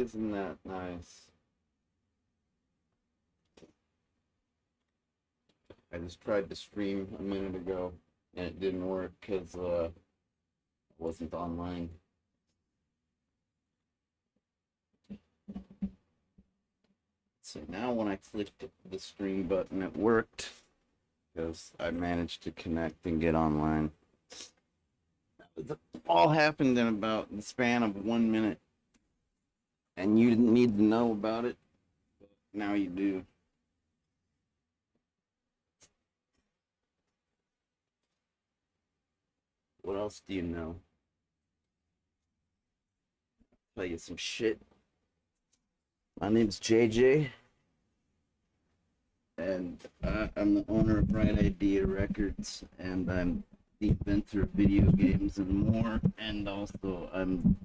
Isn't that nice? I just tried to stream a minute ago and it didn't work because I wasn't online. So now when I clicked the stream button, it worked because I managed to connect and get online. It all happened in about the span of 1 minute, and you didn't need to know about it. But now you do. What else do you know? Tell you some shit. My name's JJ, and I'm the owner of Right Idea Records, and I'm the inventor of video games and more, and also I'm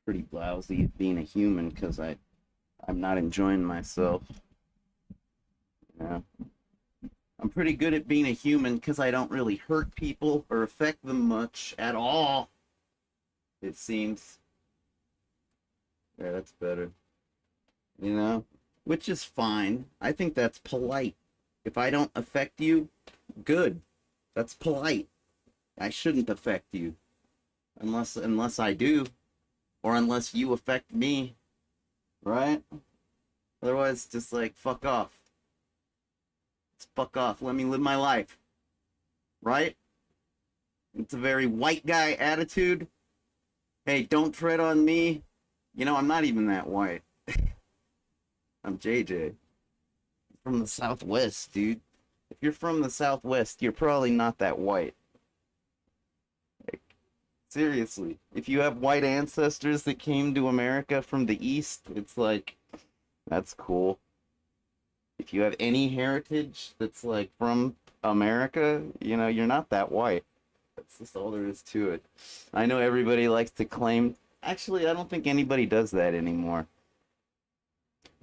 pretty lousy at being a human because I'm not enjoying myself. Yeah. I'm pretty good at being a human because I don't really hurt people or affect them much at all, it seems. Yeah, that's better. You know? Which is fine. I think that's polite. If I don't affect you, good. That's polite. I shouldn't affect you. Unless I do. Or unless you affect me. Right? Otherwise, just like, fuck off. Just fuck off. Let me live my life. Right? It's a very white guy attitude. Hey, don't tread on me. You know, I'm not even that white. I'm JJ. From the Southwest, dude. If you're from the Southwest, you're probably not that white. Like, seriously. If you have white ancestors that came to America from the East, it's like, that's cool. If you have any heritage that's like from America, you know, you're not that white. That's just all there is to it. I know everybody likes to claim. Actually, I don't think anybody does that anymore.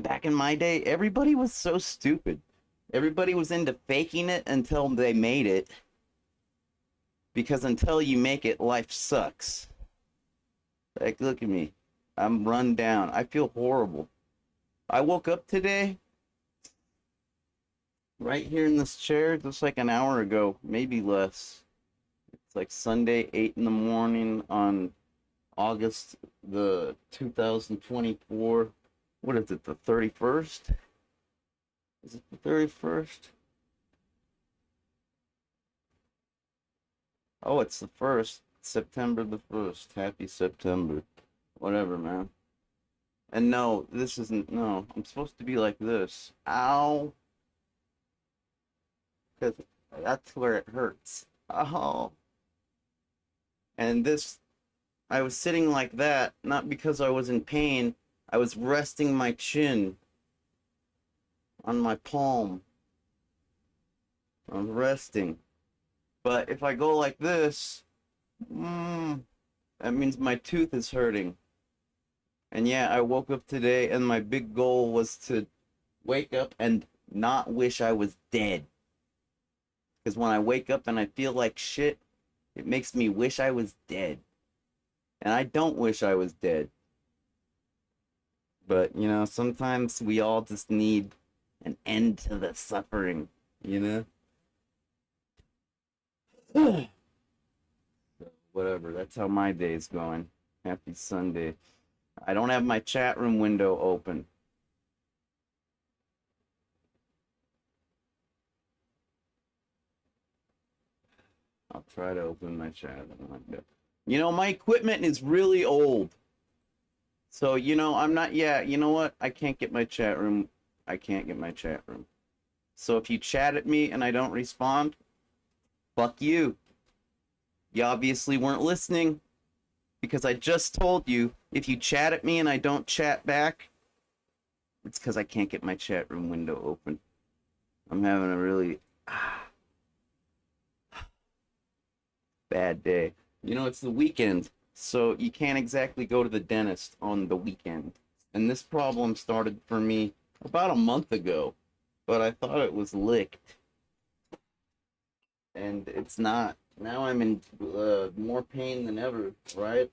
Back in my day, everybody was so stupid. Everybody was into faking it until they made it. Because until you make it, life sucks. Like, look at me. I'm run down. I feel horrible. I woke up today, right here in this chair, just like an hour ago, maybe less. It's like Sunday, 8 in the morning on August the 2024. What is it, the 31st? Is it the 31st? Oh, it's the 1st. September the 1st. Happy September. Whatever, man. And no, this isn't, no, I'm supposed to be like this. Ow. Because that's where it hurts. Oh. And this, I was sitting like that, not because I was in pain. I was resting my chin on my palm. I'm resting. But if I go like this, that means my tooth is hurting. And yeah, I woke up today and my big goal was to wake up and not wish I was dead. Because when I wake up and I feel like shit, it makes me wish I was dead. And I don't wish I was dead. But, you know, sometimes we all just need an end to the suffering, you know? Whatever, that's how my day's going. Happy Sunday. I don't have my chat room window open. I'll try to open my chat room window. You know, my equipment is really old. So, you know, I'm not, yeah, you know what? I can't get my chat room. I can't get my chat room. So if you chat at me and I don't respond, fuck you. You obviously weren't listening because I just told you if you chat at me and I don't chat back, it's because I can't get my chat room window open. I'm having a really bad day. You know, it's the weekend, so you can't exactly go to the dentist on the weekend. And this problem started for me about a month ago, but I thought it was licked. And it's not. Now I'm in more pain than ever, right?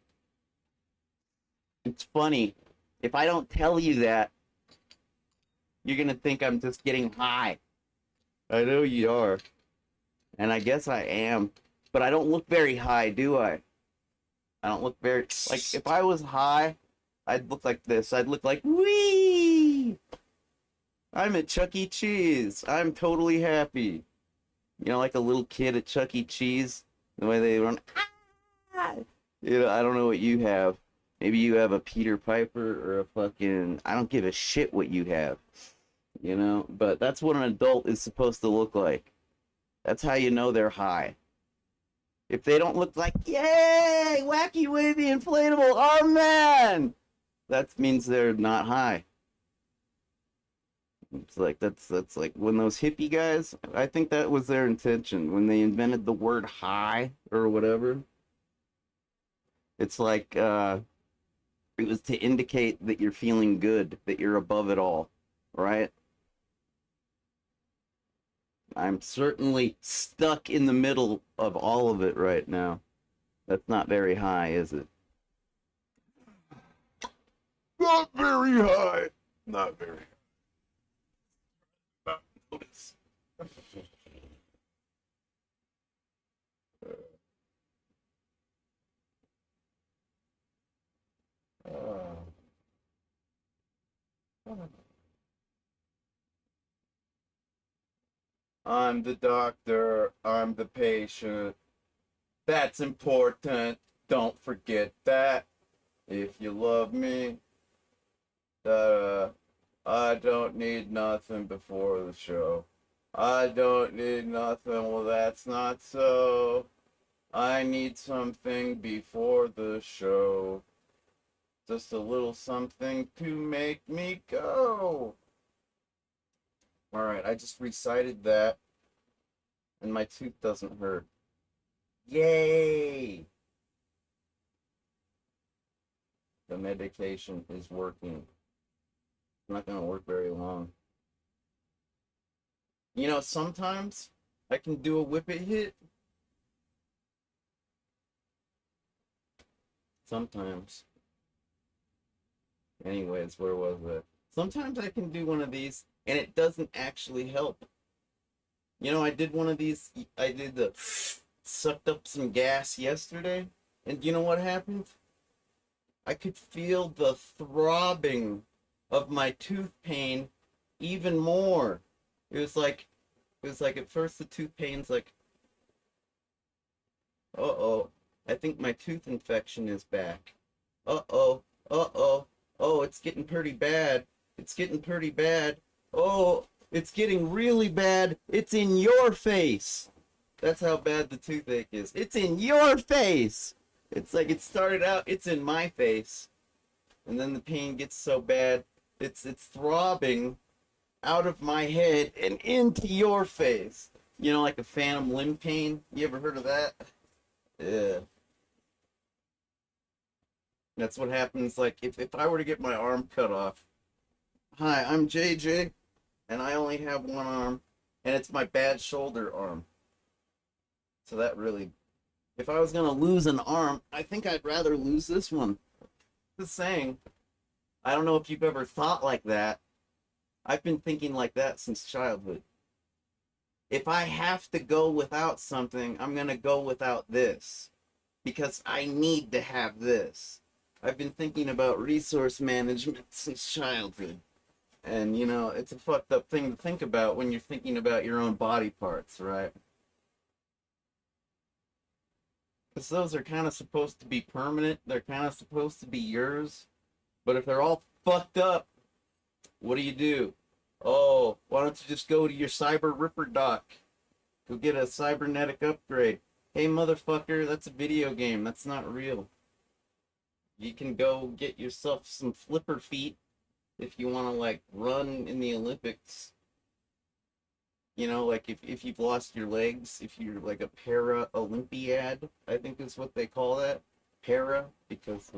It's funny. If I don't tell you that, you're gonna think I'm just getting high. I know you are. And I guess I am. But I don't look very high, do I? I don't look very... Like, if I was high, I'd look like this. I'd look like, wee! I'm at Chuck E. Cheese. I'm totally happy. You know, like a little kid at Chuck E. Cheese. The way they run... Ah! You know, I don't know what you have. Maybe you have a Peter Piper or a fucking... I don't give a shit what you have. You know? But that's what an adult is supposed to look like. That's how you know they're high. If they don't look like, yay, wacky wavy inflatable, oh man, that means they're not high. It's like that's like when those hippie guys, I think that was their intention when they invented the word high or whatever. It's like it was to indicate that you're feeling good, that you're above it all, right? I'm certainly stuck in the middle of all of it right now. That's not very high, is it? Not very high. Not very high. Not notice. I'm the doctor. I'm the patient. That's important. Don't forget that. If you love me, I don't need nothing before the show. I don't need nothing. Well, that's not so. I need something before the show. Just a little something to make me go. Alright, I just recited that. And my tooth doesn't hurt. Yay! The medication is working. It's not going to work very long. You know, sometimes I can do a whip it hit. Sometimes. Anyways, where was it? Sometimes I can do one of these and it doesn't actually help. You know, I did one of these, I did the sucked up some gas yesterday, and you know what happened? I could feel the throbbing of my tooth pain even more. It was like at first the tooth pain's like, uh-oh, I think my tooth infection is back. Uh-oh, uh-oh, oh, it's getting pretty bad. It's getting pretty bad. Oh, it's getting really bad. It's in your face. That's how bad the toothache is. It's in your face. It's like it started out, it's in my face. And then the pain gets so bad, it's throbbing out of my head and into your face. You know, like a phantom limb pain. You ever heard of that? Yeah. That's what happens, like, if I were to get my arm cut off. Hi, I'm JJ, and I only have one arm, and it's my bad shoulder arm. So that really... If I was gonna lose an arm, I think I'd rather lose this one. Just saying. I don't know if you've ever thought like that. I've been thinking like that since childhood. If I have to go without something, I'm gonna go without this. Because I need to have this. I've been thinking about resource management since childhood. And, you know, it's a fucked up thing to think about when you're thinking about your own body parts, right? Because those are kind of supposed to be permanent. They're kind of supposed to be yours. But if they're all fucked up, what do? Oh, why don't you just go to your cyber ripper doc? Go get a cybernetic upgrade. Hey, motherfucker, that's a video game. That's not real. You can go get yourself some flipper feet if you want to, like, run in the Olympics. You know, like, if you've lost your legs, if you're, like, a para-Olympiad, I think is what they call that. Para, because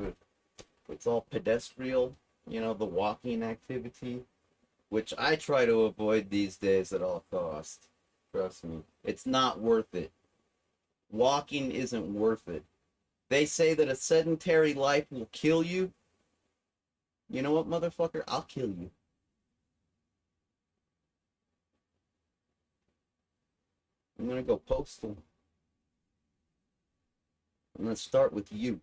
it's all pedestrian, you know, the walking activity, which I try to avoid these days at all costs. Trust me. It's not worth it. Walking isn't worth it. They say that a sedentary life will kill you. You know what, motherfucker? I'll kill you. I'm gonna go postal. I'm gonna start with you.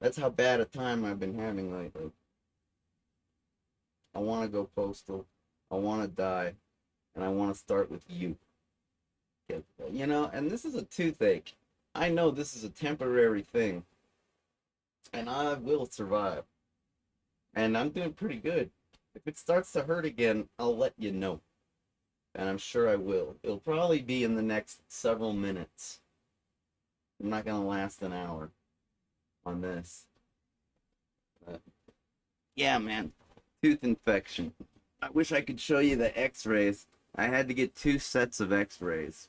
That's how bad a time I've been having lately. I want to go postal. I want to die. And I want to start with you. You know, and this is a toothache. I know this is a temporary thing. And I will survive. And I'm doing pretty good. If it starts to hurt again, I'll let you know. And I'm sure I will. It'll probably be in the next several minutes. I'm not going to last an hour on this. Yeah, man. Tooth infection. I wish I could show you the x-rays. I had to get 2 sets of x-rays.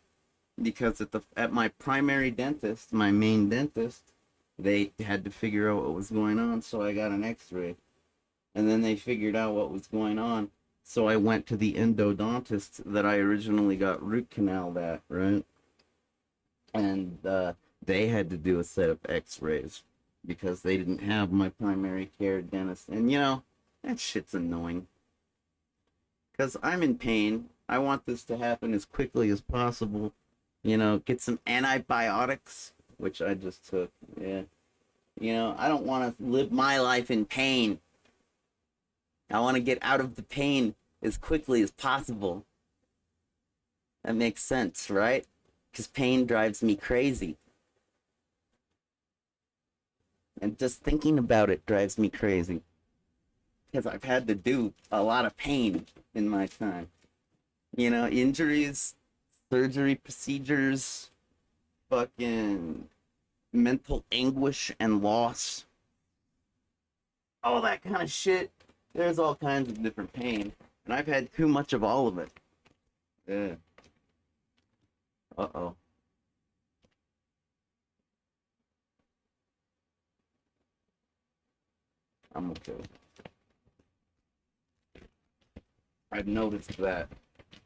Because at my primary dentist, my main dentist, they had to figure out what was going on, so I got an x-ray. And then they figured out what was going on, so I went to the endodontist that I originally got root canaled at, right? And they had to do a set of x-rays because they didn't have my primary care dentist. And you know, that shit's annoying. Because I'm in pain. I want this to happen as quickly as possible. You know, get some antibiotics, which I just took. Yeah. You know, I don't want to live my life in pain. I want to get out of the pain as quickly as possible. That makes sense, right? Because pain drives me crazy. And just thinking about it drives me crazy. Because I've had to do a lot of pain in my time. You know, injuries, surgery procedures, fucking mental anguish and loss. All that kind of shit. There's all kinds of different pain. And I've had too much of all of it. Yeah. Uh-oh. I'm okay. I've noticed that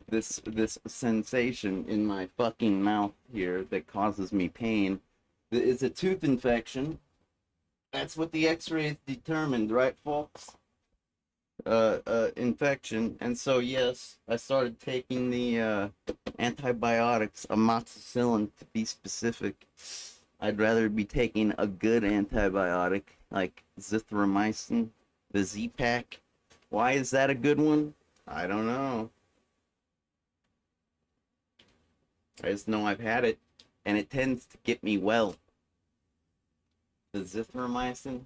this sensation in my fucking mouth here that causes me pain is a tooth infection. That's what the x-rays determined, right, folks? Infection. And so, yes, I started taking the antibiotics, amoxicillin to be specific. I'd rather be taking a good antibiotic like zithromycin, the Z-Pack. Why is that a good one? I don't know. I just know I've had it, and it tends to get me well. The zithromycin,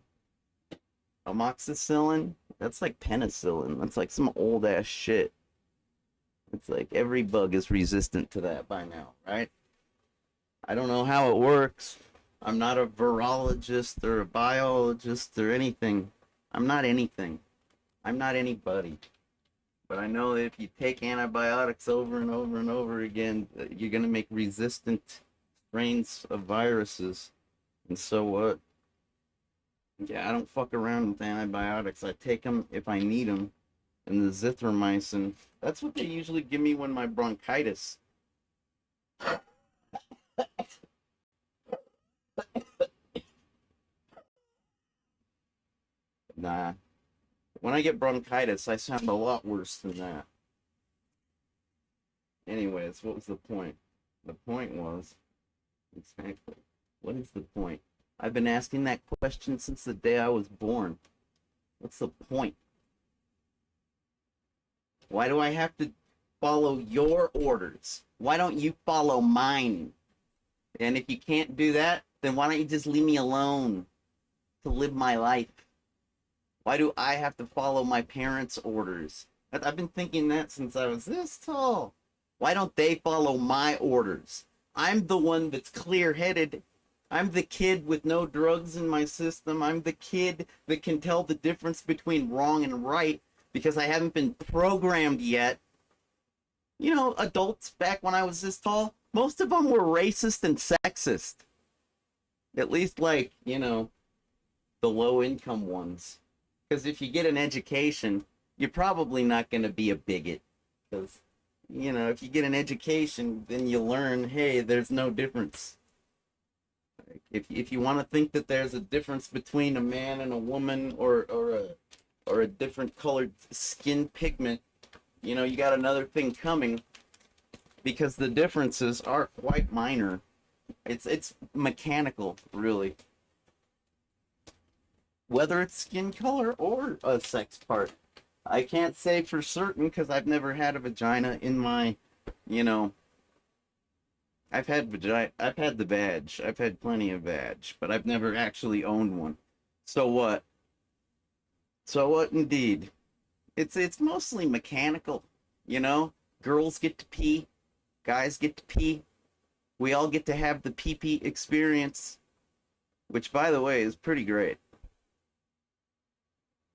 amoxicillin, that's like penicillin. That's like some old ass shit. It's like every bug is resistant to that by now, right? I don't know how it works. I'm not a virologist or a biologist or anything. I'm not anything. I'm not anybody. But I know that if you take antibiotics over and over and over again, you're going to make resistant strains of viruses. And so what? Yeah, I don't fuck around with antibiotics. I take them if I need them. And the zithromycin, that's what they usually give me when my bronchitis. Nah. When I get bronchitis, I sound a lot worse than that. Anyways, what was the point? The point was, exactly, what is the point? I've been asking that question since the day I was born. What's the point? Why do I have to follow your orders? Why don't you follow mine? And if you can't do that, then why don't you just leave me alone to live my life? Why do I have to follow my parents' orders? I've been thinking that since I was this tall. Why don't they follow my orders? I'm the one that's clear-headed. I'm the kid with no drugs in my system. I'm the kid that can tell the difference between wrong and right because I haven't been programmed yet. You know, adults back when I was this tall, most of them were racist and sexist. At least, like, you know, the low-income ones. Because if you get an education, you're probably not going to be a bigot. Because, you know, if you get an education, then you learn, hey, there's no difference. Like, If you want to think that there's a difference between a man and a woman, or a different colored skin pigment, you know, you got another thing coming, because the differences are quite minor. It's mechanical, really. Whether it's skin color or a sex part. I can't say for certain because I've never had a vagina in my, you know, I've had the badge. I've had plenty of badge, but I've never actually owned one. So what? So what indeed? It's mostly mechanical, you know? Girls get to pee, guys get to pee. We all get to have the pee pee experience, which by the way is pretty great.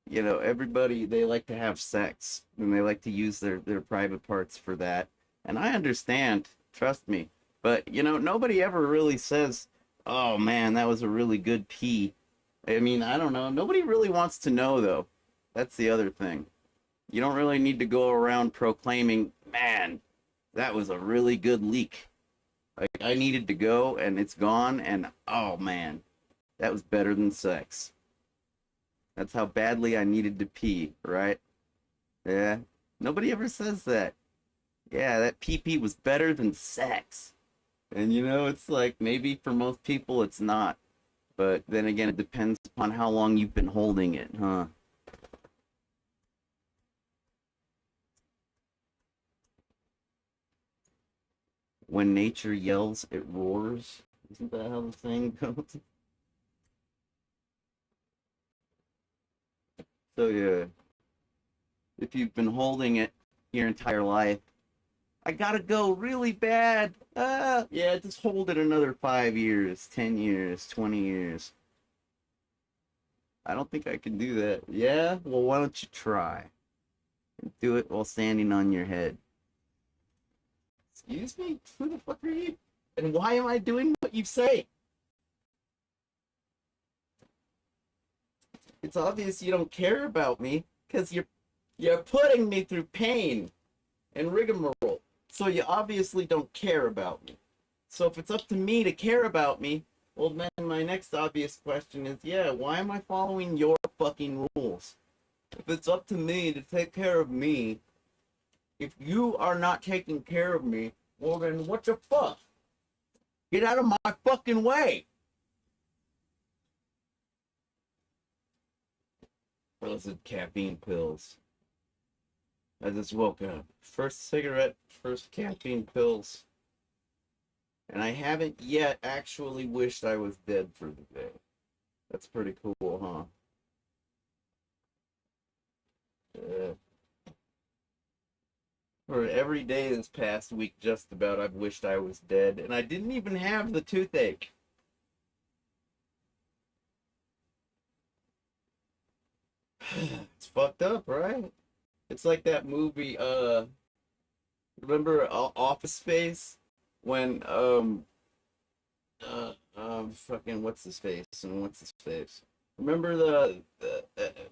You know, everybody, they like to have sex and they like to use their private parts for that. And I understand, trust me. But, you know, nobody ever really says, oh man, that was a really good pee. I mean, I don't know. Nobody really wants to know, though. That's the other thing. You don't really need to go around proclaiming, man, that was a really good leak. Like, I needed to go and it's gone, and oh man, that was better than sex. That's how badly I needed to pee, right? Yeah. Nobody ever says that. Yeah, that pee pee was better than sex. And you know, it's like maybe for most people it's not. But then again, it depends upon how long you've been holding it, huh? When nature yells, it roars. Isn't that how the saying goes? So yeah, if you've been holding it your entire life, I gotta go really bad. Yeah, just hold it another 5 years, 10 years, 20 years. I don't think I can do that. Yeah? Well, why don't you try? Do it while standing on your head. Excuse me? Who the fuck are you? And why am I doing what you say? It's obvious you don't care about me because you're putting me through pain and rigmarole. So you obviously don't care about me. So if it's up to me to care about me, well then my next obvious question is, yeah, why am I following your fucking rules? If it's up to me to take care of me, if you are not taking care of me, well then what the fuck? Get out of my fucking way. Those are caffeine pills. I just woke up. First cigarette, first caffeine pills. And I haven't yet actually wished I was dead for the day. That's pretty cool, huh? Uh, for every day this past week, just about, I've wished I was dead. And I didn't even have the toothache. It's fucked up, right? It's like that movie, remember Office Space? When, fucking, what's his face? And what's his face? Remember the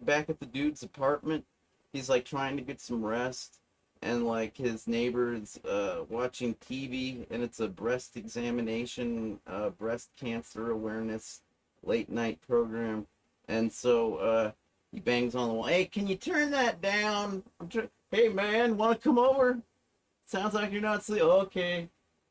back at the dude's apartment? He's like trying to get some rest, and like his neighbor's watching TV, and it's a breast examination, breast cancer awareness late night program, and so he bangs on the wall. Hey, can you turn that down? Hey man, want to come over? Sounds like you're not sleeping. Okay.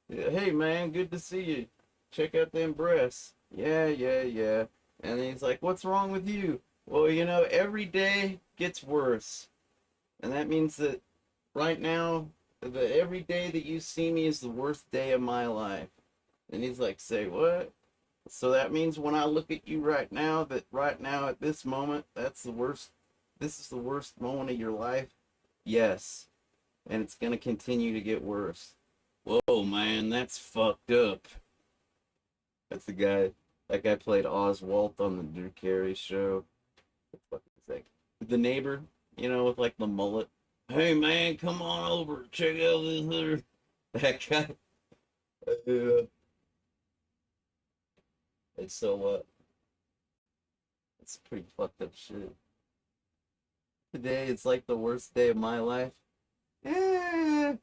Yeah, hey man, good to see you. Check out them breasts. Yeah, yeah, yeah. And he's like, what's wrong with you? Well, you know, every day gets worse. And that means that right now, the every day that you see me is the worst day of my life. And he's like, say what? So that means when I look at you right now, that right now at this moment, that's the worst. This is the worst moment of your life. Yes. And it's going to continue to get worse. Whoa, man, that's fucked up. That's the guy. That guy played Oswald on the Drew Carey show. What the fuck is that? The neighbor, you know, with like the mullet. Hey, man, come on over. Check out this other. That guy. It's so, it's pretty fucked up shit. Today, it's like the worst day of my life. Eh,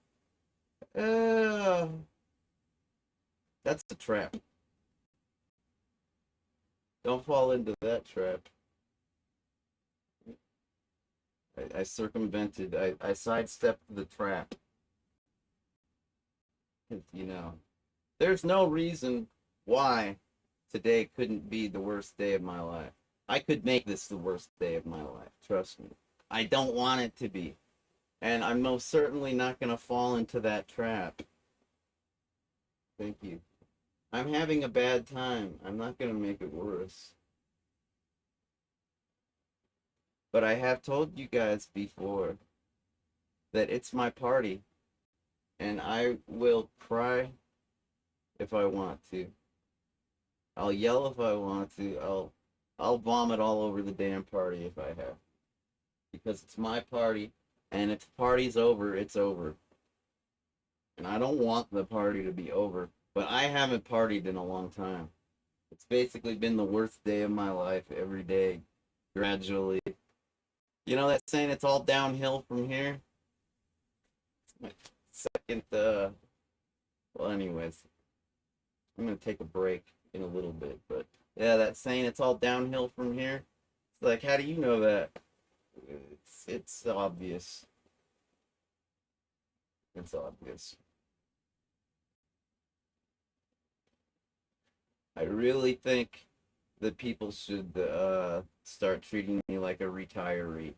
uh, that's a trap. Don't fall into that trap. I circumvented, I sidestepped the trap. You know, there's no reason why today couldn't be the worst day of my life. I could make this the worst day of my life, trust me. I don't want it to be. And I'm most certainly not going to fall into that trap. Thank you. I'm having a bad time. I'm not going to make it worse. But I have told you guys before that it's my party. And I will cry if I want to. I'll yell if I want to. I'll vomit all over the damn party if I have. Because it's my party, and if the party's over, it's over. And I don't want the party to be over, but I haven't partied in a long time. It's basically been the worst day of my life every day, gradually. You know that saying, it's all downhill from here? It's my second, well, anyways, I'm going to take a break in a little bit, but yeah, that saying, it's all downhill from here. It's like, how do you know that? It's obvious. It's obvious. I really think that people should start treating me like a retiree,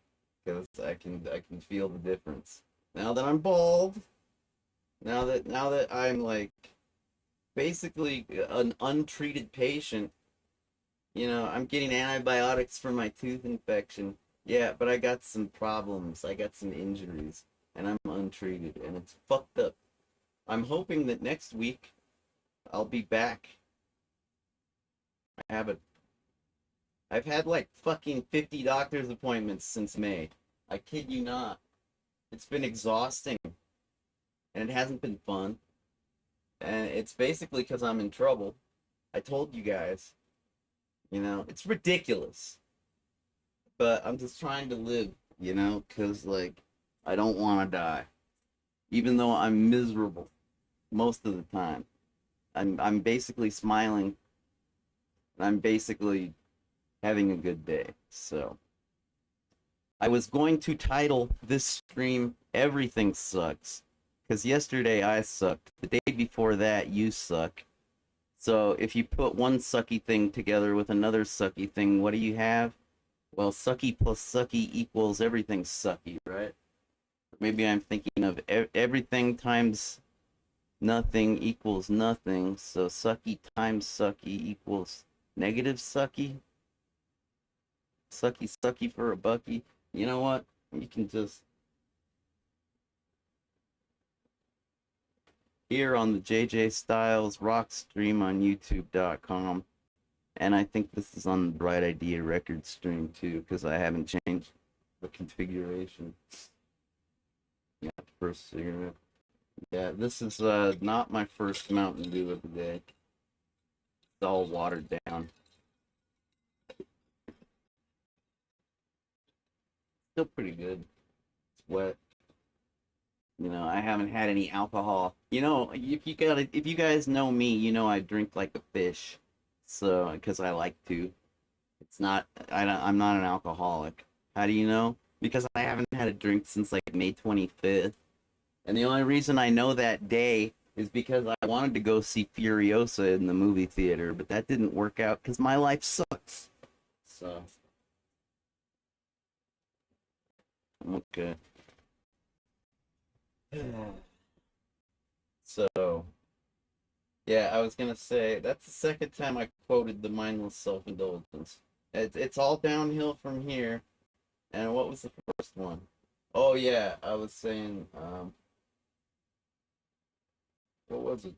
because I can feel the difference. Now that I'm bald, now that I'm like basically an untreated patient, you know, I'm getting antibiotics for my tooth infection. Yeah, but I got some problems. I got some injuries, and I'm untreated, and it's fucked up. I'm hoping that next week I'll be back. I haven't. I've had like fucking 50 doctor's appointments since May. I kid you not. It's been exhausting, and it hasn't been fun. And it's basically because I'm in trouble. I told you guys. You know, it's ridiculous. But I'm just trying to live, you know, because, like, I don't want to die. Even though I'm miserable most of the time. I'm basically smiling. And I'm basically having a good day. So, I was going to title this stream, Everything Sucks. Because yesterday I sucked. The day before that, you suck. So, if you put one sucky thing together with another sucky thing, what do you have? Well, sucky plus sucky equals everything sucky, right? Maybe I'm thinking of everything times nothing equals nothing. So sucky times sucky equals negative sucky. Sucky sucky for a bucky. You know what? You can just... Here on the JJ Styles Rock stream on YouTube.com. And I think this is on the Bright Idea record stream too, because I haven't changed the configuration. Yeah, first cigarette. Yeah, this is not my first Mountain Dew of the day. It's all watered down. Still pretty good. It's wet. You know, I haven't had any alcohol. You know, if you guys know me, you know I drink like a fish. So, because I like to. I'm not an alcoholic. How do you know? Because I haven't had a drink since like May 25th. And the only reason I know that day is because I wanted to go see Furiosa in the movie theater, but that didn't work out because my life sucks. So, okay. So, yeah, I was gonna say, that's the second time I quoted the mindless self-indulgence. It's all downhill from here. And what was the first one? Oh yeah, I was saying, what was it?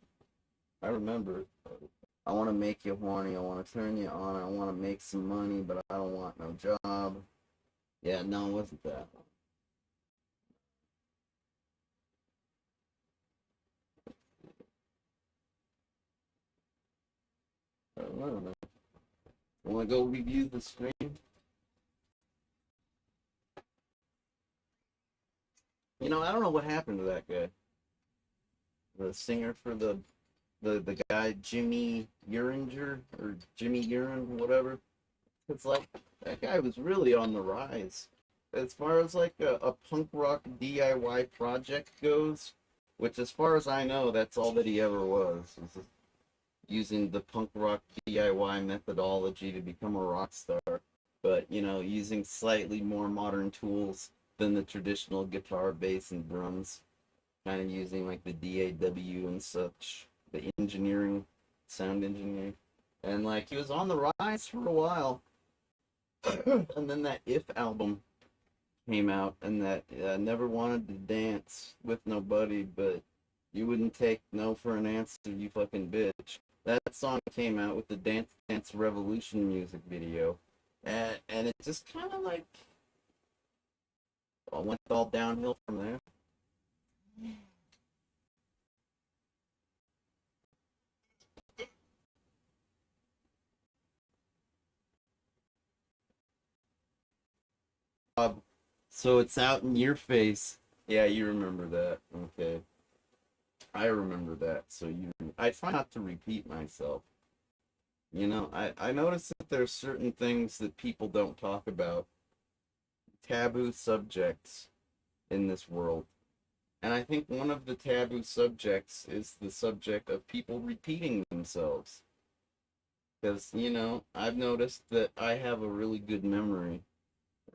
I remember. I want to make you horny. I want to turn you on. I want to make some money, but I don't want no job. Yeah, no, it wasn't that one. I don't know. Want to go review the stream? You know, I don't know what happened to that guy. The singer for the the guy Jimmy Uringer or Jimmy Urine, whatever. It's like that guy was really on the rise. As far as like a punk rock DIY project goes, which as far as I know, that's all that he ever was using the punk rock DIY methodology to become a rock star. But, you know, using slightly more modern tools than the traditional guitar, bass, and drums. Kind of using like the DAW and such, the engineering, sound engineering. And like he was on the rise for a while. And then that If album came out, and that Never Wanted to Dance with Nobody, but you wouldn't take no for an answer, you fucking bitch. That song came out with the Dance Dance Revolution music video. And it just kind of like went all downhill from there. So it's out in your face. Yeah, you remember that. Okay. I remember that. So I try not to repeat myself. You know, I notice that there's certain things that people don't talk about, taboo subjects in this world. And I think one of the taboo subjects is the subject of people repeating themselves. Because, you know, I've noticed that I have a really good memory,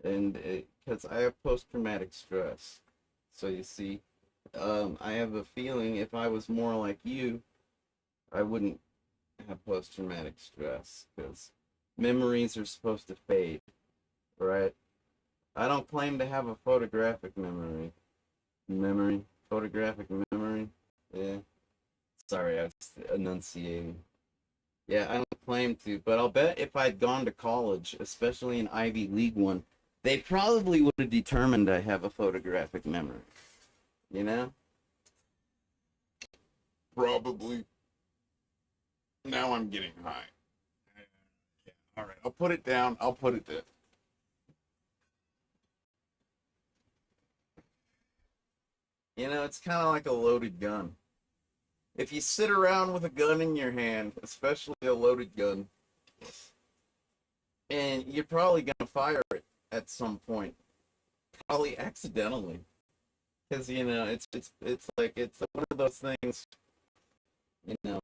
and because I have post-traumatic stress. So you see, I have a feeling if I was more like you, I wouldn't have post-traumatic stress, because memories are supposed to fade, right? I don't claim to have a photographic photographic memory. Yeah, sorry, I was enunciating. Yeah, I don't claim to, but I'll bet if I'd gone to college, especially an Ivy League one, they probably would have determined I have a photographic memory. You know? Probably. Now I'm getting high. Yeah. All right, I'll put it down. I'll put it there. You know, it's kind of like a loaded gun. If you sit around with a gun in your hand, especially a loaded gun, and you're probably gonna fire it at some point, probably accidentally, because you know it's like it's one of those things. You know,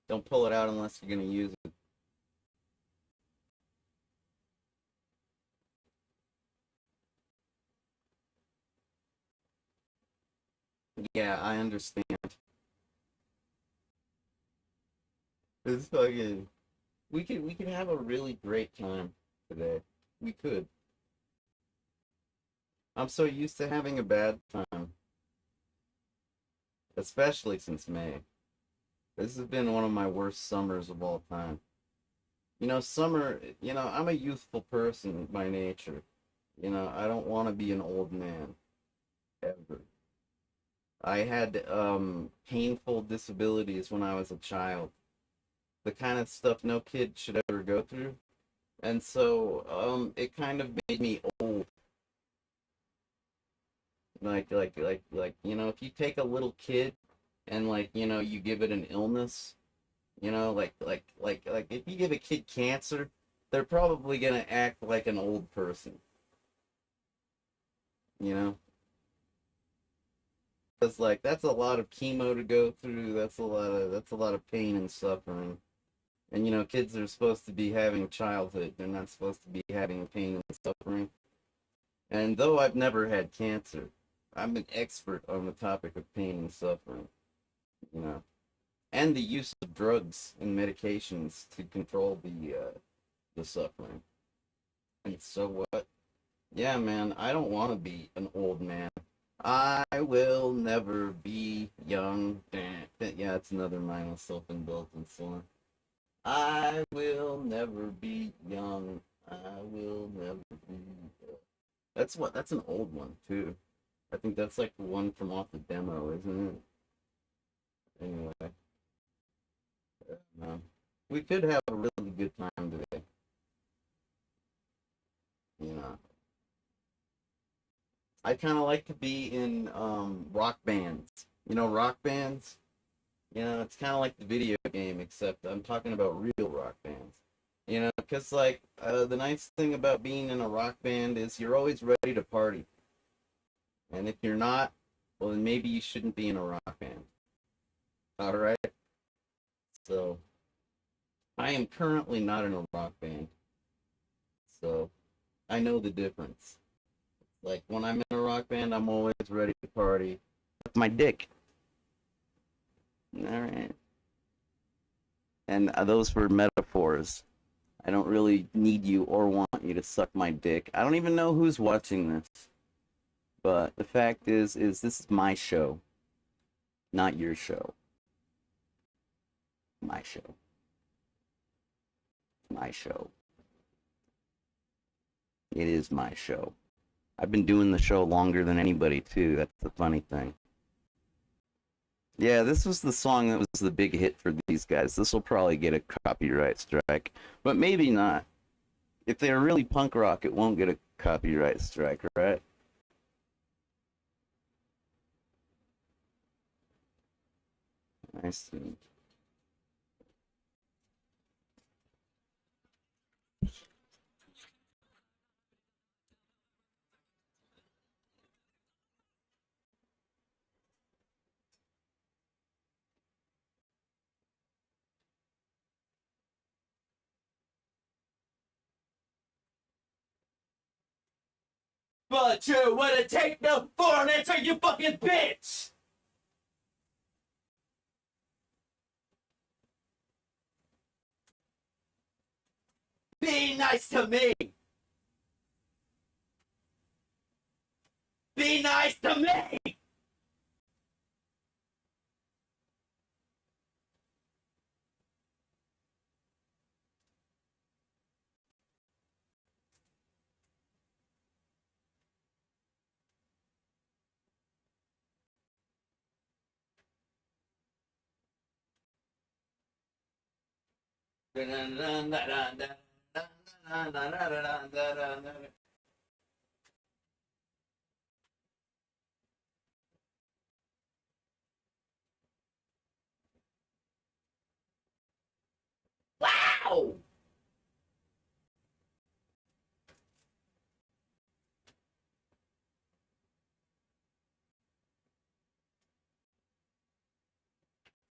don't pull it out unless you're gonna use it. Yeah, I understand. It's fucking. We could have a really great time today. We could. I'm so used to having a bad time, especially since May. This has been one of my worst summers of all time. You know, summer, you know, I'm a youthful person by nature. You know, I don't want to be an old man ever. I had painful disabilities when I was a child. The kind of stuff no kid should ever go through. And so it kind of made me old. You know, if you take a little kid and like, you know, you give it an illness, you know, like if you give a kid cancer, they're probably gonna act like an old person, you know? Because like that's a lot of chemo to go through. That's a lot of pain and suffering. And you know, kids are supposed to be having childhood. They're not supposed to be having pain and suffering. And though I've never had cancer, I'm an expert on the topic of pain and suffering, you know, and the use of drugs and medications to control the suffering. And so what? Yeah, man, I don't want to be an old man. I will never be young. Yeah, it's another mindless self-indulgent song. I will never be young. I will never be. That's an old one too. I think that's like the one from off the demo, isn't it? Anyway, we could have a really good time today. You know, I kind of like to be in rock bands. You know, rock bands. You know, it's kind of like the video game, except I'm talking about real rock bands. You know, because like the nice thing about being in a rock band is you're always ready to party, and if you're not, well, then maybe you shouldn't be in a rock band. All right. So I am currently not in a rock band, so I know the difference. Like when I'm in a rock band, I'm always ready to party. With my dick. All right. And those were metaphors. I don't really need you or want you to suck my dick. I don't even know who's watching this. But the fact is this is my show, not your show. My show. My show. It is my show. I've been doing the show longer than anybody too. That's the funny thing. Yeah, this was the song that was the big hit for these guys. This will probably get a copyright strike, but maybe not. If they're really punk rock, it won't get a copyright strike, right? I see. But you wouldn't take no for an answer, you fucking bitch! Be nice to me! Be nice to me! Wow!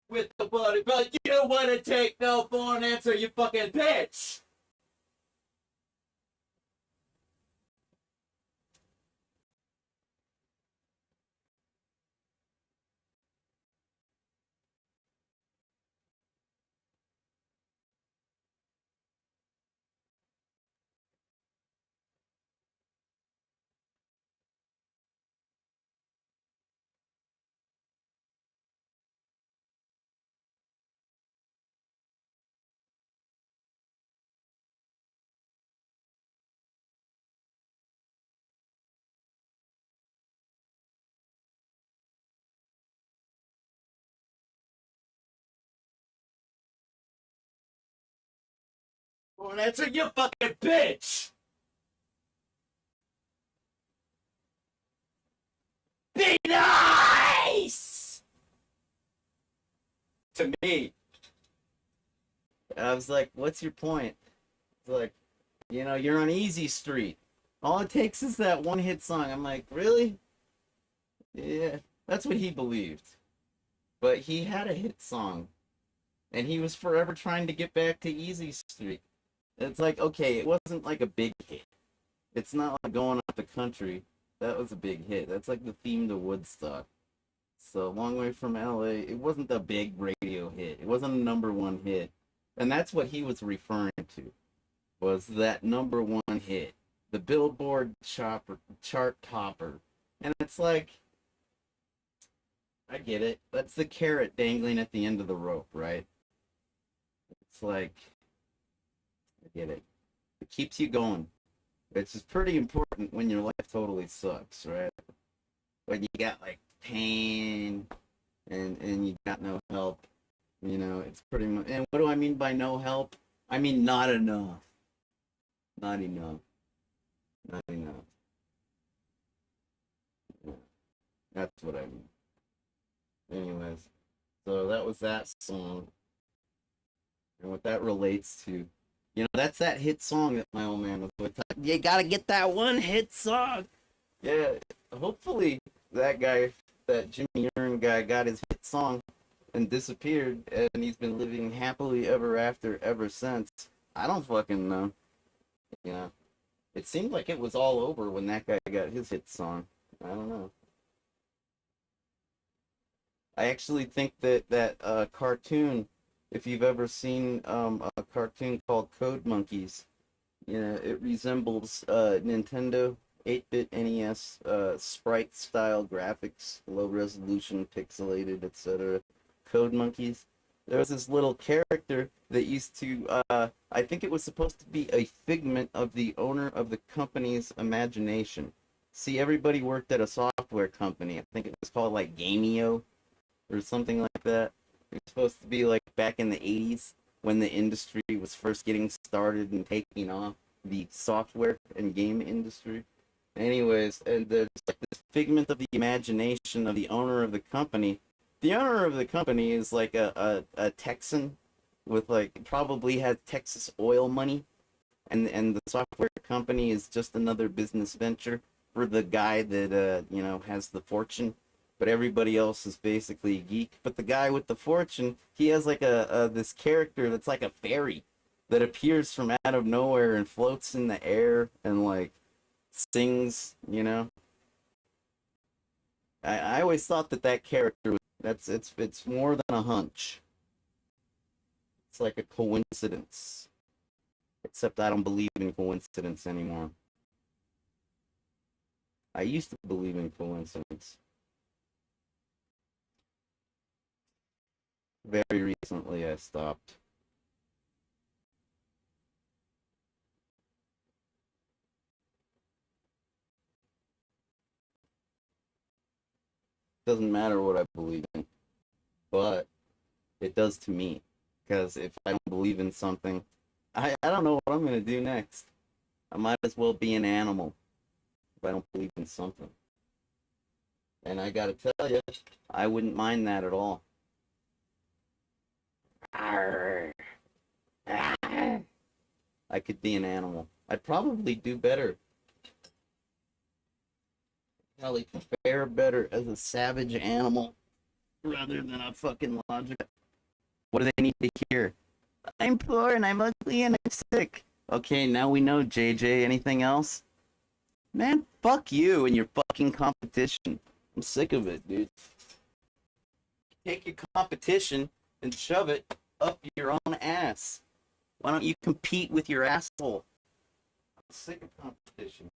With the body, but you wouldn't take no for an answer, you fucking bitch! For an answer, you fucking bitch! Be nice! To me. And I was like, what's your point? It's like, you know, you're on Easy Street. All it takes is that one hit song. I'm like, really? Yeah, that's what he believed. But he had a hit song, and he was forever trying to get back to Easy Street. It's like, okay, it wasn't like a big hit. It's not like going up the country. That was a big hit. That's like the theme to Woodstock. So Long Way from LA, it wasn't a big radio hit. It wasn't a number one hit. And that's what he was referring to, was that number one hit. The Billboard chart topper. And it's like, I get it. That's the carrot dangling at the end of the rope, right? It's like, I get it. It keeps you going. It's just pretty important when your life totally sucks, right? When you got like pain and you got no help, you know, it's pretty much. And what do I mean by no help? I mean not enough. Not enough. Not enough. That's what I mean. Anyways, so that was that song. And what that relates to, that's that hit song that my old man was with. You gotta get that one hit song. Yeah, hopefully that guy, that Jimmy Urine guy, got his hit song and disappeared, and he's been living happily ever after ever since. I don't fucking know. You know, it seemed like it was all over when that guy got his hit song. I don't know. I actually think that cartoon, if you've ever seen a cartoon called Code Monkeys, it resembles Nintendo 8-bit NES sprite style graphics, low resolution, pixelated, etc. Code Monkeys. There was this little character that used to, I think it was supposed to be a figment of the owner of the company's imagination. See, everybody worked at a software company. I think it was called like Gameo or something like that. It was supposed to be like back in the 80s when the industry was first getting started and taking off, the software and game industry. Anyways, and there's like this figment of the imagination of the owner of the company. The owner of the company is like a Texan with like probably has Texas oil money, and the software company is just another business venture for the guy that has the fortune, but everybody else is basically a geek. But the guy with the fortune, he has like a this character that's like a fairy that appears from out of nowhere and floats in the air and like sings. I always thought that character was it's more than a hunch. It's like a coincidence. Except I don't believe in coincidence anymore. I used to believe in coincidence. Very recently I stopped. Doesn't matter what I believe in, but it does to me. Because if I don't believe in something, I don't know what I'm going to do next. I might as well be an animal if I don't believe in something. And I gotta tell you, I wouldn't mind that at all. Arr, arr. I could be an animal. I'd probably do better. Probably fare better as a savage animal rather than a fucking logic. What do they need to hear? I'm poor and I'm ugly and I'm sick. Okay, now we know, JJ. Anything else? Man, fuck you and your fucking competition. I'm sick of it, dude. Take your competition and shove it up your own ass. Why don't you compete with your asshole? I'm sick of competition.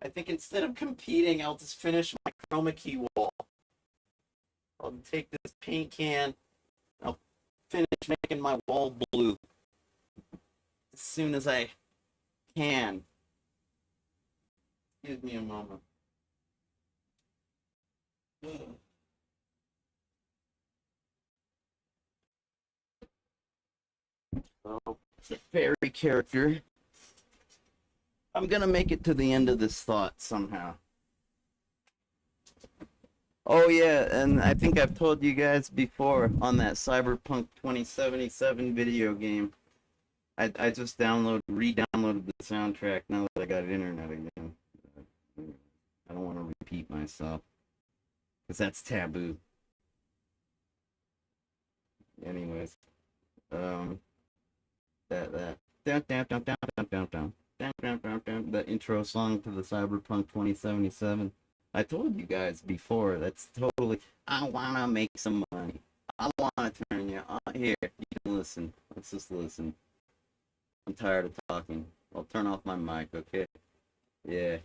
I think instead of competing, I'll just finish my chroma key wall. I'll take this paint can, I'll finish making my wall blue as soon as I can. Give me a moment. Oh, it's a fairy character. I'm gonna make it to the end of this thought somehow. Oh yeah, and I think I've told you guys before on that Cyberpunk 2077 video game. I just re-downloaded the soundtrack now that I got internet again. I don't want to repeat myself because that's taboo. Anyways, um, that down down down down down down down down down down down the intro song to the Cyberpunk 2077. I told you guys before. That's totally. I wanna make some money. I wanna turn you on. Here, you can listen. Let's just listen. I'm tired of talking. I'll turn off my mic. Okay. Yeah.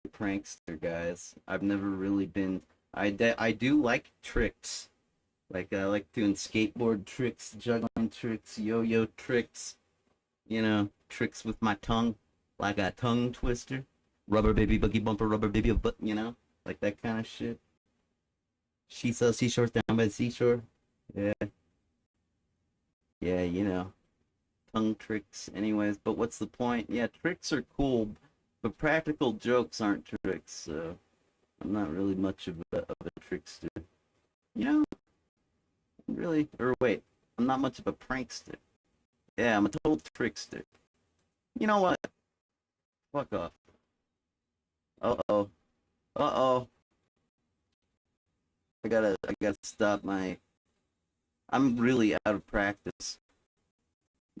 Prankster guys. I've never really been. I do like tricks. Like I like doing skateboard tricks, juggling tricks, yo-yo tricks. Tricks with my tongue, like a tongue twister, rubber baby buggy bumper, rubber baby but like that kind of shit. She sells seashores down by the seashore. Yeah, yeah, tongue tricks. Anyways, but what's the point? Yeah, tricks are cool, But practical jokes aren't tricks, so I'm not really much of a trickster. You know, really, or wait, I'm not much of a prankster. Yeah, I'm a total trickster. You know what? Fuck off. Uh-oh. Uh-oh. I gotta stop my... I'm really out of practice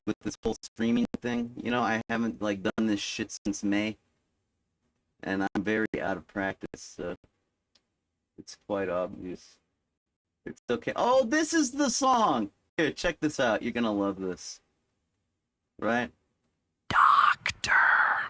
with this whole streaming thing. You know, I haven't, like, done this shit since May. And I'm very out of practice, so it's quite obvious. It's okay. Oh, this is the song! Here, check this out. You're gonna love this. Right? Doctor,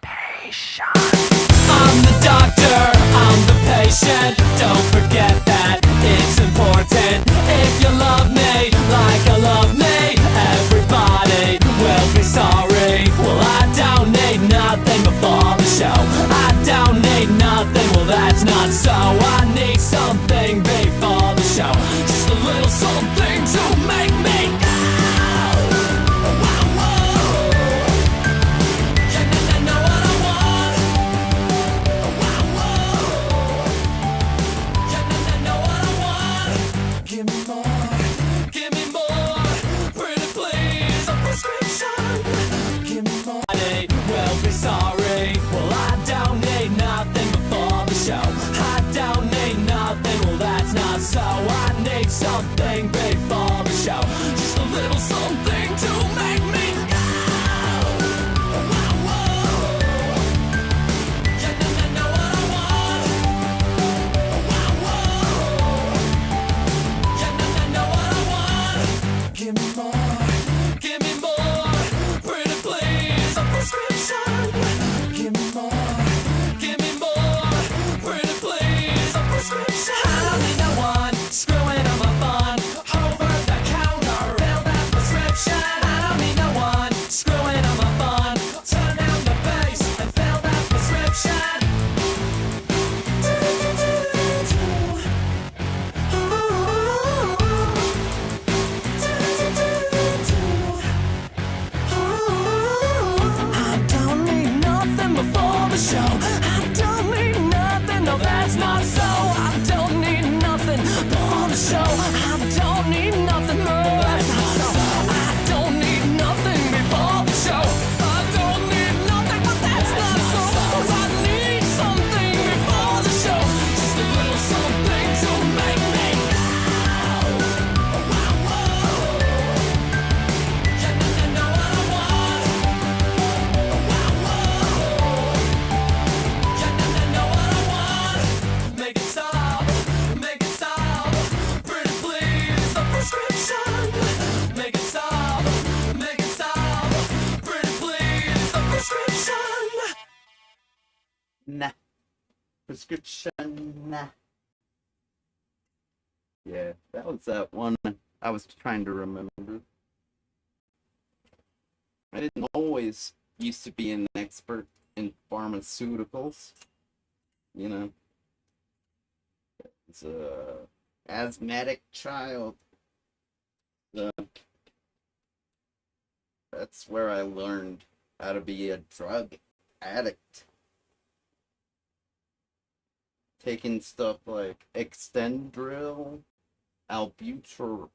patient. I'm the doctor, I'm the patient. Don't forget that it's important. If you love me like I love me, everybody will be sorry. Well, I don't need nothing before the show. I don't need nothing, well that's not so. I need something before the show. Just a little something to make me go. Sorry, well I don't need nothing before the show. I don't need nothing, well that's not so. I need something before the show. Just a little something to make me go. Whoa, whoa. You know what I want. Whoa, whoa. You know what I want. Give me more, pretty please, a prescription. I don't need no one screwing on my fun. Over the counter, fill that prescription. I don't need no one screwing on my fun. Turn down the bass and fill that prescription. I don't need nothing before the show. I don't need nothing, no that's not so. I don't need nothing before the show. I don't need nothing, no that's not so. I don't need nothing before the show. I don't need nothing, but that's not so. I need something before the show. Just a little something to make me go. Whoa, whoa. You know what I want. Whoa, whoa. You know what I want. Make it stop, pretty please, a prescription. Make it stop, pretty please, a prescription. Nah. Prescription. Nah. Yeah, that was that one I was trying to remember. I didn't always used to be an expert in pharmaceuticals. You know, it's a asthmatic child. That's where I learned how to be a drug addict. Taking stuff like Extendril, albuterol,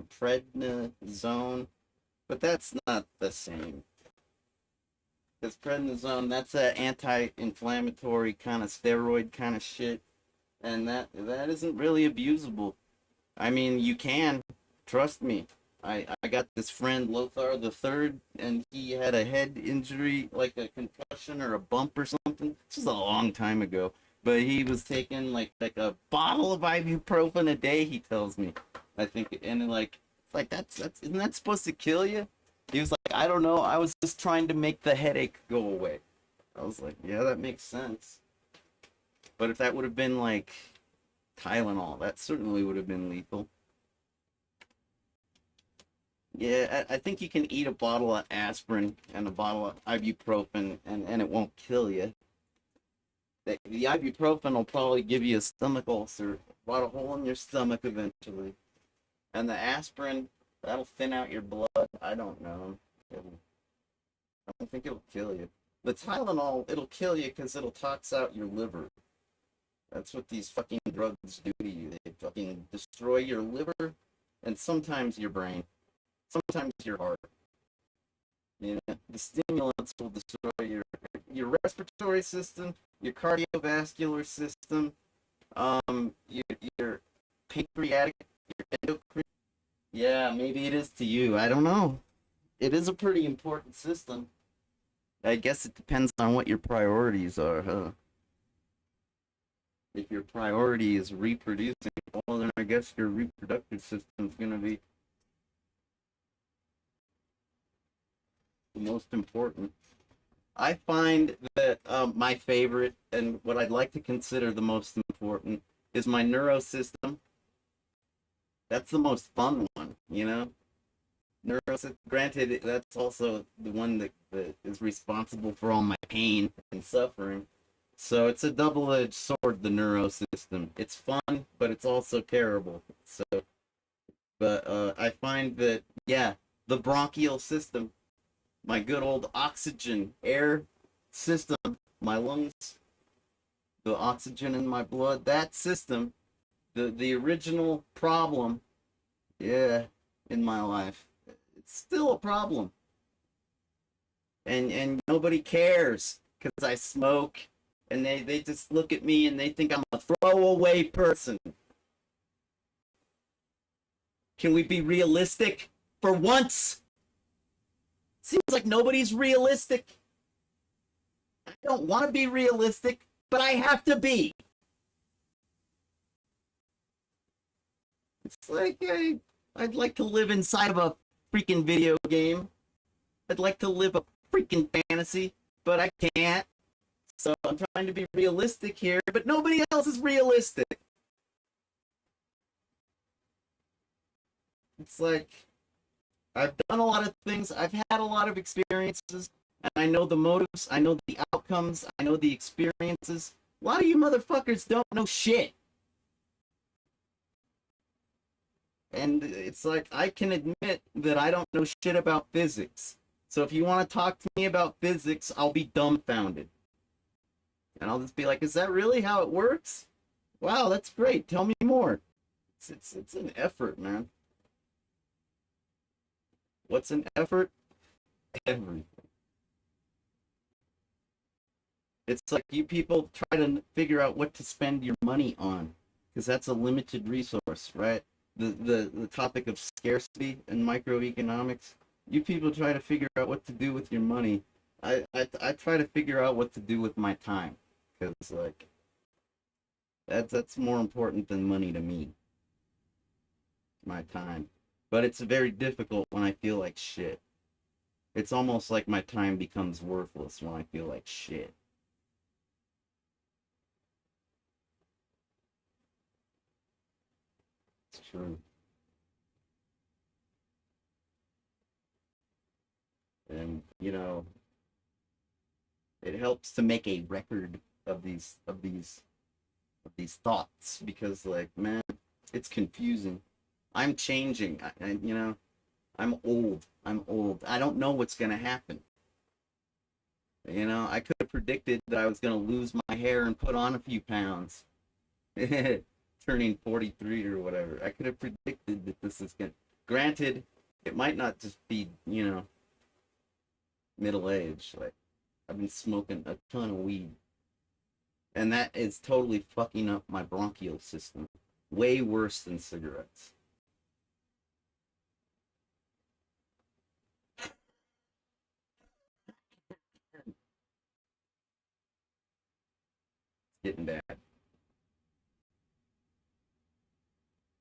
prednisone, but that's not the same. Because prednisone, that's an anti-inflammatory kind of steroid kind of shit, and that isn't really abusable. I mean, you can, trust me. I got this friend, Lothar the Third, and he had a head injury, like a concussion or a bump or something. This was a long time ago. But he was taking like a bottle of ibuprofen a day, he tells me. I think, and like, it's like, that's isn't that supposed to kill you? He was like, I don't know, I was just trying to make the headache go away. I was like, yeah, that makes sense. But if that would have been like Tylenol, that certainly would have been lethal. Yeah, I think you can eat a bottle of aspirin and a bottle of ibuprofen and it won't kill you. The ibuprofen will probably give you a stomach ulcer, a hole in your stomach eventually. And the aspirin, that'll thin out your blood. I don't know. I don't think it'll kill you. The Tylenol, it'll kill you because it'll tox out your liver. That's what these fucking drugs do to you. They fucking destroy your liver and sometimes your brain, sometimes your heart. You know, the stimulants will destroy your respiratory system, your cardiovascular system, your pancreatic, your endocrine. Yeah, maybe it is to you. I don't know. It is a pretty important system. I guess it depends on what your priorities are, huh? If your priority is reproducing, well, then I guess your reproductive system's gonna be the most important. I find that my favorite and what I'd like to consider the most important is my neurosystem. That's the most fun one, you know? Neurosystem, granted, that's also the one that is responsible for all my pain and suffering. So it's a double-edged sword, the neurosystem. It's fun, but it's also terrible. So, but I find that, yeah, the bronchial system, my good old oxygen air system, my lungs, the oxygen in my blood, that system, the original problem, yeah, in my life, it's still a problem, and nobody cares because I smoke, and they just look at me and they think I'm a throwaway person. Can we be realistic for once? Seems like nobody's realistic. I don't want to be realistic, but I have to be. It's like I'd like to live inside of a freaking video game. I'd like to live a freaking fantasy, but I can't. So I'm trying to be realistic here, but nobody else is realistic. It's like I've done a lot of things, I've had a lot of experiences, and I know the motives, I know the outcomes, I know the experiences. A lot of you motherfuckers don't know shit. And it's like I can admit that I don't know shit about physics. So if you want to talk to me about physics, I'll be dumbfounded. And I'll just be like, is that really how it works? Wow, that's great. Tell me more. It's an effort, man. What's an effort? Everything. It's like you people try to figure out what to spend your money on, because that's a limited resource, right? The topic of scarcity in microeconomics. You people try to figure out what to do with your money. I try to figure out what to do with my time, because like that's more important than money to me. My time, but it's very difficult when I feel like shit. It's almost like my time becomes worthless when I feel like shit. It's true. And you know, it helps to make a record of these thoughts because like man, it's confusing. I'm changing. You know, I'm old. I'm old. I don't know what's gonna happen. You know, I could have predicted that I was gonna lose my hair and put on a few pounds, turning 43 or whatever. I could have predicted that this is gonna. Granted, it might not just be middle age. Like I've been smoking a ton of weed, and that is totally fucking up my bronchial system. Way worse than cigarettes. Getting bad.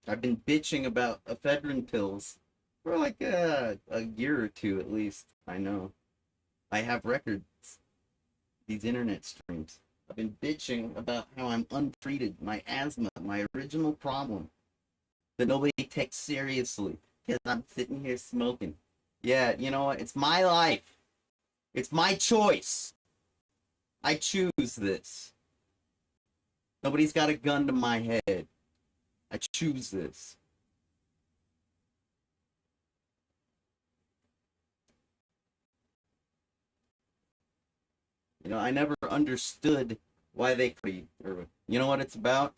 I've been bitching about ephedrine pills for like a year or two at least. I know. I have records, these internet streams. I've been bitching about how I'm untreated, my asthma, my original problem that nobody takes seriously because I'm sitting here smoking. Yeah, you know what? It's my life. It's my choice. I choose this. Nobody's got a gun to my head. I choose this. You know, I never understood why they creed. Or, you know what it's about?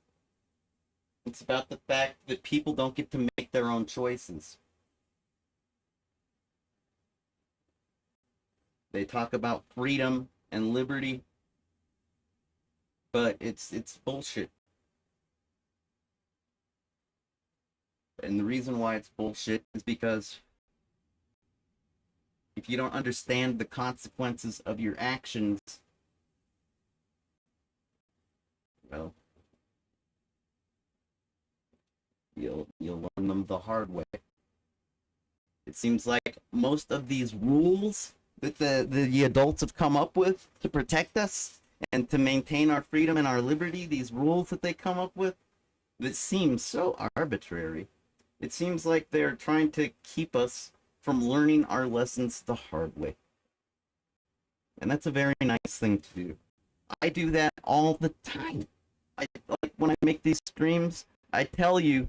It's about the fact that people don't get to make their own choices. They talk about freedom and liberty, but it's bullshit. And the reason why it's bullshit is because if you don't understand the consequences of your actions, well, you'll learn them the hard way. It seems like most of these rules that the adults have come up with to protect us and to maintain our freedom and our liberty, these rules that they come up with, that seem so arbitrary. It seems like they're trying to keep us from learning our lessons the hard way. And that's a very nice thing to do. I do that all the time. Like when I make these streams, I tell you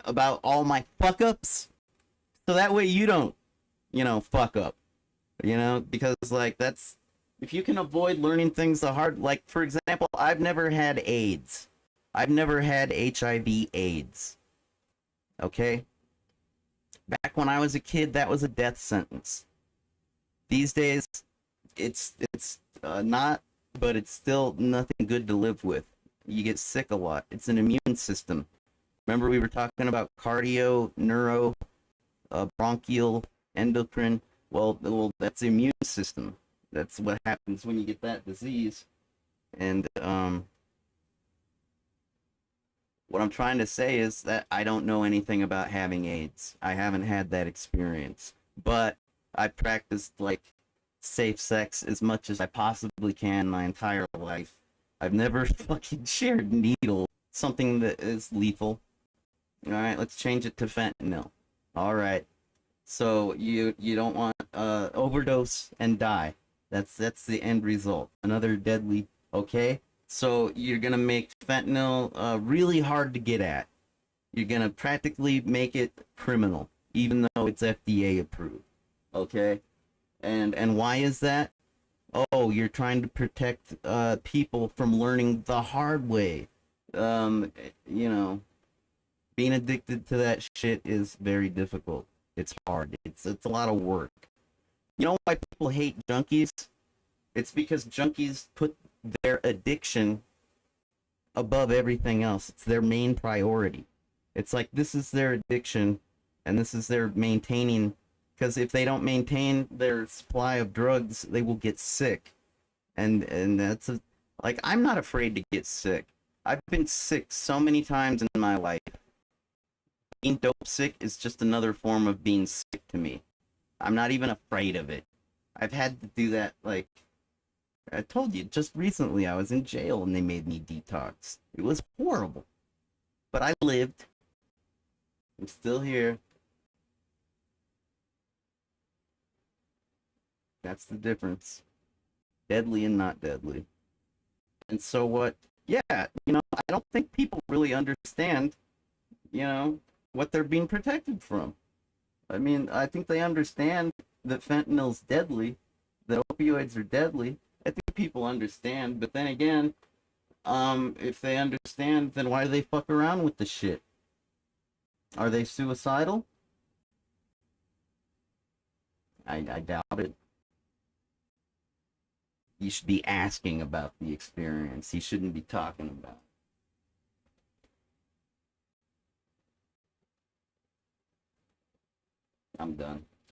about all my fuck ups, so that way you don't, fuck up. Because like that's if you can avoid learning things the hard, like for example, I've never had AIDS. I've never had HIV/AIDS. Okay? Back when I was a kid, that was a death sentence. These days, it's not, but it's still nothing good to live with. You get sick a lot. It's an immune system. Remember we were talking about cardio, neuro, bronchial, endocrine. Well, that's the immune system. That's what happens when you get that disease. And what I'm trying to say is that I don't know anything about having AIDS. I haven't had that experience. But I practiced like safe sex as much as I possibly can my entire life. I've never fucking shared needle, something that is lethal. All right, let's change it to fentanyl. All right. So you don't want overdose and die. That's the end result. Another deadly. Okay. So you're gonna make fentanyl really hard to get at. You're gonna practically make it criminal, even though it's FDA approved. Okay. And why is that? Oh, you're trying to protect people from learning the hard way. Um, you know, being addicted to that shit is very difficult. It's hard. It's a lot of work. You know why people hate junkies? It's because junkies put their addiction above everything else. It's their main priority. It's like this is their addiction and this is their maintaining, because if they don't maintain their supply of drugs, they will get sick. And that's like I'm not afraid to get sick. I've been sick so many times in my life. Being dope sick is just another form of being sick to me. I'm not even afraid of it. I've had to do that, like, I told you, just recently I was in jail and they made me detox. It was horrible. But I lived. I'm still here. That's the difference. Deadly and not deadly. And so what? Yeah, I don't think people really understand, what they're being protected from. I mean, I think they understand that fentanyl's deadly, that opioids are deadly. I think people understand, but then again, if they understand, then why do they fuck around with the shit? Are they suicidal? I doubt it. You should be asking about the experience. You shouldn't be talking about it. I'm done.